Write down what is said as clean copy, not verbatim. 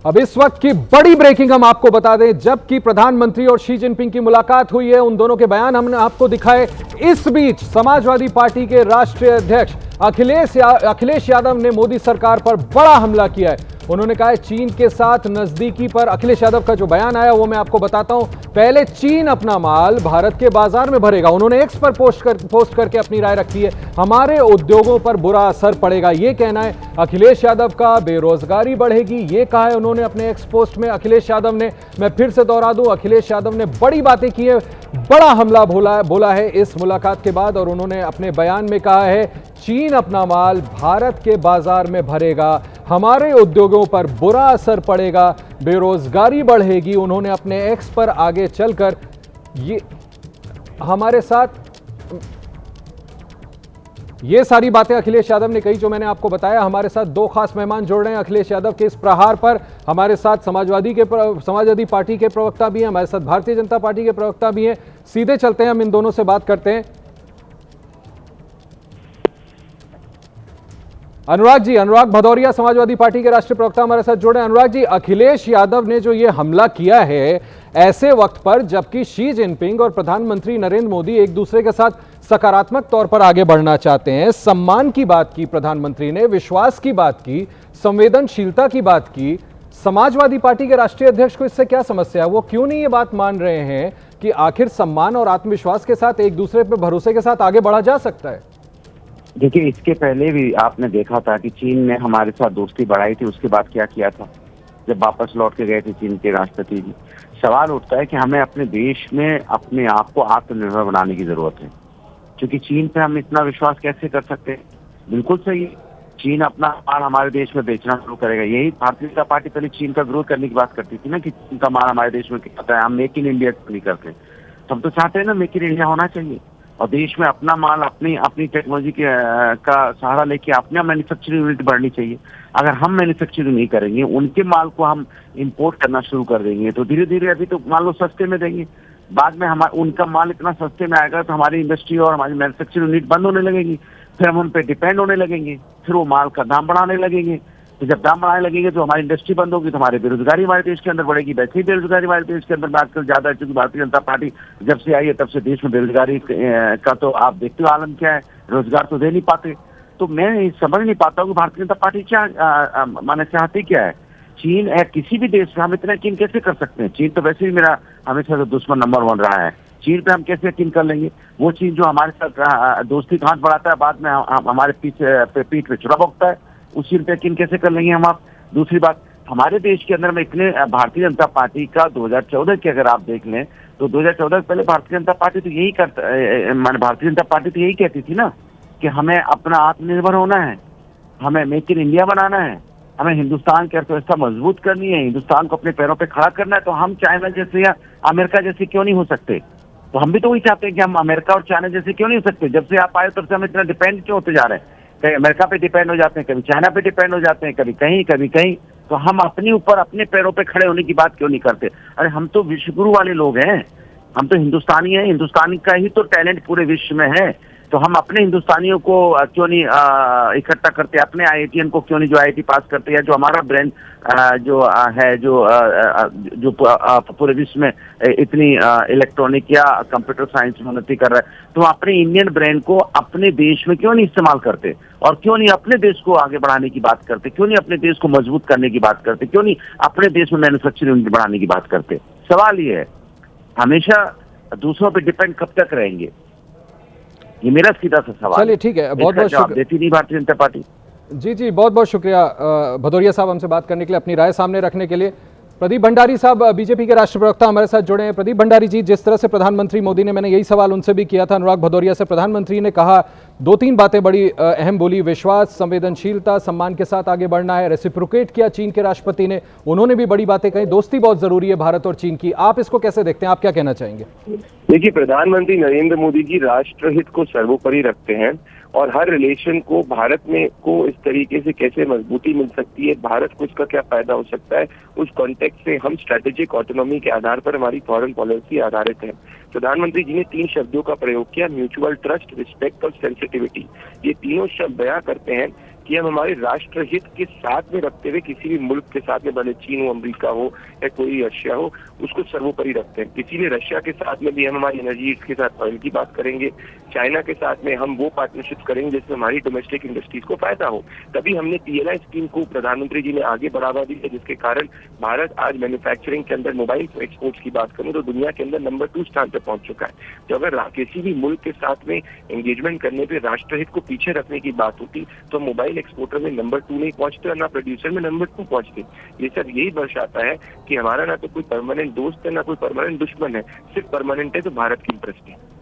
अब इस वक्त की बड़ी ब्रेकिंग हम आपको बता दें, जबकि प्रधानमंत्री और शी जिनपिंग की मुलाकात हुई है, उन दोनों के बयान हमने आपको दिखाए। इस बीच समाजवादी पार्टी के राष्ट्रीय अध्यक्ष अखिलेश यादव ने मोदी सरकार पर बड़ा हमला किया है। उन्होंने कहा है चीन के साथ नजदीकी पर। अखिलेश यादव का जो बयान आया वो मैं आपको बताता हूं। पहले चीन अपना माल भारत के बाजार में भरेगा, उन्होंने एक्स पर पोस्ट करके अपनी राय रखी है। हमारे उद्योगों पर बुरा असर पड़ेगा, ये कहना है अखिलेश यादव का। बेरोजगारी बढ़ेगी, ये कहा है उन्होंने अपने एक्स पोस्ट में अखिलेश यादव ने। मैं फिर से दोहरा दूं, अखिलेश यादव ने बड़ी बातें की है, बड़ा हमला बोला है इस मुलाकात के बाद। और उन्होंने अपने बयान में कहा है चीन अपना माल भारत के बाजार में भरेगा, हमारे उद्योगों पर बुरा असर पड़ेगा, बेरोजगारी बढ़ेगी। उन्होंने अपने एक्स पर आगे चलकर ये हमारे साथ ये सारी बातें अखिलेश यादव ने कही जो मैंने आपको बताया। हमारे साथ दो खास मेहमान जुड़ रहे हैं अखिलेश यादव के इस प्रहार पर। हमारे साथ समाजवादी पार्टी के प्रवक्ता भी हैं, हमारे साथ भारतीय जनता पार्टी के प्रवक्ता भी हैं। सीधे चलते हैं, हम इन दोनों से बात करते हैं। अनुराग भदौरिया समाजवादी पार्टी के राष्ट्रीय प्रवक्ता हमारे साथ जुड़े। अनुराग जी, अखिलेश यादव ने जो ये हमला किया है ऐसे वक्त पर जबकि शी जिनपिंग और प्रधानमंत्री नरेंद्र मोदी एक दूसरे के साथ सकारात्मक तौर पर आगे बढ़ना चाहते हैं, सम्मान की बात की प्रधानमंत्री ने, विश्वास की बात की, संवेदनशीलता की बात की, समाजवादी पार्टी के राष्ट्रीय अध्यक्ष को इससे क्या समस्या है? वो क्यों नहीं ये बात मान रहे हैं कि आखिर सम्मान और आत्मविश्वास के साथ एक दूसरे पर भरोसे के साथ आगे बढ़ा जा सकता है? देखिए, इसके पहले भी आपने देखा था कि चीन ने हमारे साथ दोस्ती बढ़ाई थी, उसके बाद क्या किया था जब वापस लौट के गए थे चीन के राष्ट्रपति जी। सवाल उठता है कि हमें अपने देश में अपने आप को आत्मनिर्भर बनाने की जरूरत है, क्योंकि चीन पे हम इतना विश्वास कैसे कर सकते हैं? बिल्कुल सही है, चीन अपना माल हमारे देश में बेचना शुरू करेगा। यही भारतीय जनता पार्टी पहले चीन का विरोध करने की बात करती थी ना, कि चीन का माल हमारे देश में आता है, हम मेक इन इंडिया नहीं करते। हम तो चाहते हैं ना मेक इन इंडिया होना चाहिए, और देश में अपना माल अपनी टेक्नोलॉजी का सहारा लेके अपना मैन्युफैक्चरिंग यूनिट बढ़नी चाहिए। अगर हम मैन्युफैक्चरिंग नहीं करेंगे, उनके माल को हम इंपोर्ट करना शुरू कर देंगे, तो धीरे धीरे अभी तो मान लो सस्ते में देंगे, बाद में उनका माल इतना सस्ते में आएगा तो हमारी इंडस्ट्री और हमारी मैन्युफैक्चरिंग यूनिट बंद होने लगेगी, फिर हम उन पर डिपेंड होने लगेंगे, फिर वो माल का दाम बढ़ाने लगेंगे। तो जब दाम बढ़ाने लगेंगे तो हमारी इंडस्ट्री बंद होगी, तो हमारी बेरोजगारी हमारे देश के अंदर बढ़ेगी। वैसे ही बेरोजगारी हमारे देश के अंदर आजकल ज्यादा है, क्योंकि भारतीय जनता पार्टी जब से आई है तब से देश में बेरोजगारी का तो आप देखते हो आलम क्या है, रोजगार तो दे नहीं पाते। तो मैं समझ नहीं पाता हूँ कि भारतीय जनता पार्टी क्या माने चाहती क्या है। चीन है किसी भी देश में हम इतना यकीन कैसे कर सकते हैं? चीन तो वैसे ही मेरा हमेशा से दुश्मन नंबर 1 रहा है। चीन पे हम कैसे यकीन कर लेंगे? वो चीन जो हमारे साथ दोस्ती का हाथ बढ़ाता है, बाद में हमारे पीठ पे छुरा भोगता है, उस चीन पे यकीन कैसे कर लेंगे हम आप? दूसरी बात, हमारे देश के अंदर में इतने भारतीय जनता पार्टी का 2014 की अगर आप देख लें तो 2014 से पहले भारतीय जनता पार्टी तो यही भारतीय जनता पार्टी तो यही कहती थी ना कि हमें अपना आत्मनिर्भर होना है, हमें मेक इन इंडिया बनाना है, हमें हिंदुस्तान की अर्थव्यवस्था मजबूत करनी है, हिंदुस्तान को अपने पैरों पे खड़ा करना है। तो हम चाइना जैसे या अमेरिका जैसे क्यों नहीं हो सकते? तो हम भी तो वही चाहते हैं कि हम अमेरिका और चाइना जैसे क्यों नहीं हो सकते? जब से आप आए तब से हम इतना डिपेंड क्यों होते जा रहे हैं? कभी अमेरिका पे डिपेंड हो जाते हैं, कभी चाइना पे डिपेंड हो जाते हैं, कभी कहीं। तो हम अपने ऊपर अपने पैरों पे खड़े होने की बात क्यों नहीं करते? अरे हम तो विश्वगुरु वाले लोग हैं, हम तो हिंदुस्तानी हैं, हिंदुस्तानी का ही तो टैलेंट पूरे विश्व में है। तो हम अपने हिंदुस्तानियों को क्यों नहीं इकट्ठा करते? अपने आईआईटीएन को क्यों नहीं जो आईआईटी पास करते हैं, जो हमारा ब्रेन जो पूरे विश्व में इतनी इलेक्ट्रॉनिक या कंप्यूटर साइंस में उन्नति कर रहा है, तो अपने इंडियन ब्रेन को अपने देश में क्यों नहीं इस्तेमाल करते? और क्यों नहीं अपने देश को आगे बढ़ाने की बात करते? क्यों नहीं अपने देश को मजबूत करने की बात करते? क्यों नहीं अपने देश में मैन्युफैक्चरिंग यूनिट बढ़ाने की बात करते? सवाल ये है, हमेशा दूसरों पर डिपेंड कब तक रहेंगे? ये मेरा सीधा सा सवाल। चलिए ठीक है, बहुत बहुत जवाब देती नहीं भारतीय जनता पार्टी। जी, बहुत बहुत शुक्रिया भदौरिया साहब हमसे बात करने के लिए, अपनी राय सामने रखने के लिए। प्रदीप भंडारी साहब बीजेपी के राष्ट्रीय प्रवक्ता हमारे साथ जुड़े हैं। प्रदीप भंडारी जी, जिस तरह से प्रधानमंत्री मोदी ने, मैंने यही सवाल उनसे भी किया था अनुराग भदौरिया से, प्रधानमंत्री ने कहा 2-3 बातें बड़ी अहम बोली, विश्वास, संवेदनशीलता, सम्मान के साथ आगे बढ़ना है, रेसिप्रोकेट किया चीन के राष्ट्रपति ने, उन्होंने भी बड़ी बातें कही, दोस्ती बहुत जरूरी है भारत और चीन की। आप इसको कैसे देखते हैं, आप क्या कहना चाहेंगे? देखिए, प्रधानमंत्री नरेंद्र मोदी जी राष्ट्रहित को सर्वोपरि रखते हैं, और हर रिलेशन को भारत में को इस तरीके से कैसे मजबूती मिल सकती है, भारत को इसका क्या फायदा हो सकता है, उस कॉन्टेक्स्ट से हम स्ट्रेटेजिक ऑटोनॉमी के आधार पर हमारी फॉरेन पॉलिसी आधारित है। प्रधानमंत्री जी ने 3 शब्दों का प्रयोग किया, म्यूचुअल ट्रस्ट, रिस्पेक्ट और सेंसिटिविटी। ये तीनों शब्द बयां करते हैं कि हम हमारे राष्ट्र हित के साथ में रखते हुए किसी भी मुल्क के साथ में, भले चीन हो, अमेरिका हो या कोई रशिया हो, उसको सर्वोपरि रखते हैं। इसीलिए रशिया के साथ में भी हम हमारी एनर्जी के साथ ऑयल की बात करेंगे, चाइना के साथ में हम वो पार्टनरशिप करेंगे जिसमें हमारी डोमेस्टिक इंडस्ट्रीज को फायदा हो। तभी हमने PLI स्कीम को प्रधानमंत्री जी ने आगे बढ़ावा दी है, जिसके कारण भारत आज मैन्युफैक्चरिंग के अंदर मोबाइल एक्सपोर्ट्स की बात करें तो दुनिया के अंदर नंबर 2 स्थान पर पहुंच चुका है। तो अगर किसी भी मुल्क के साथ में एंगेजमेंट करने पे राष्ट्रहित को पीछे रखने की बात होती तो मोबाइल एक्सपोर्टर में नंबर 2 नहीं पहुंचते और ना प्रोड्यूसर में नंबर 2 पहुंचते। ये सब यही दर्शाता है कि हमारा ना तो कोई परमानेंट दोस्त है, ना कोई परमानेंट दुश्मन है, सिर्फ परमानेंट है तो भारत की इंटरेस्ट है।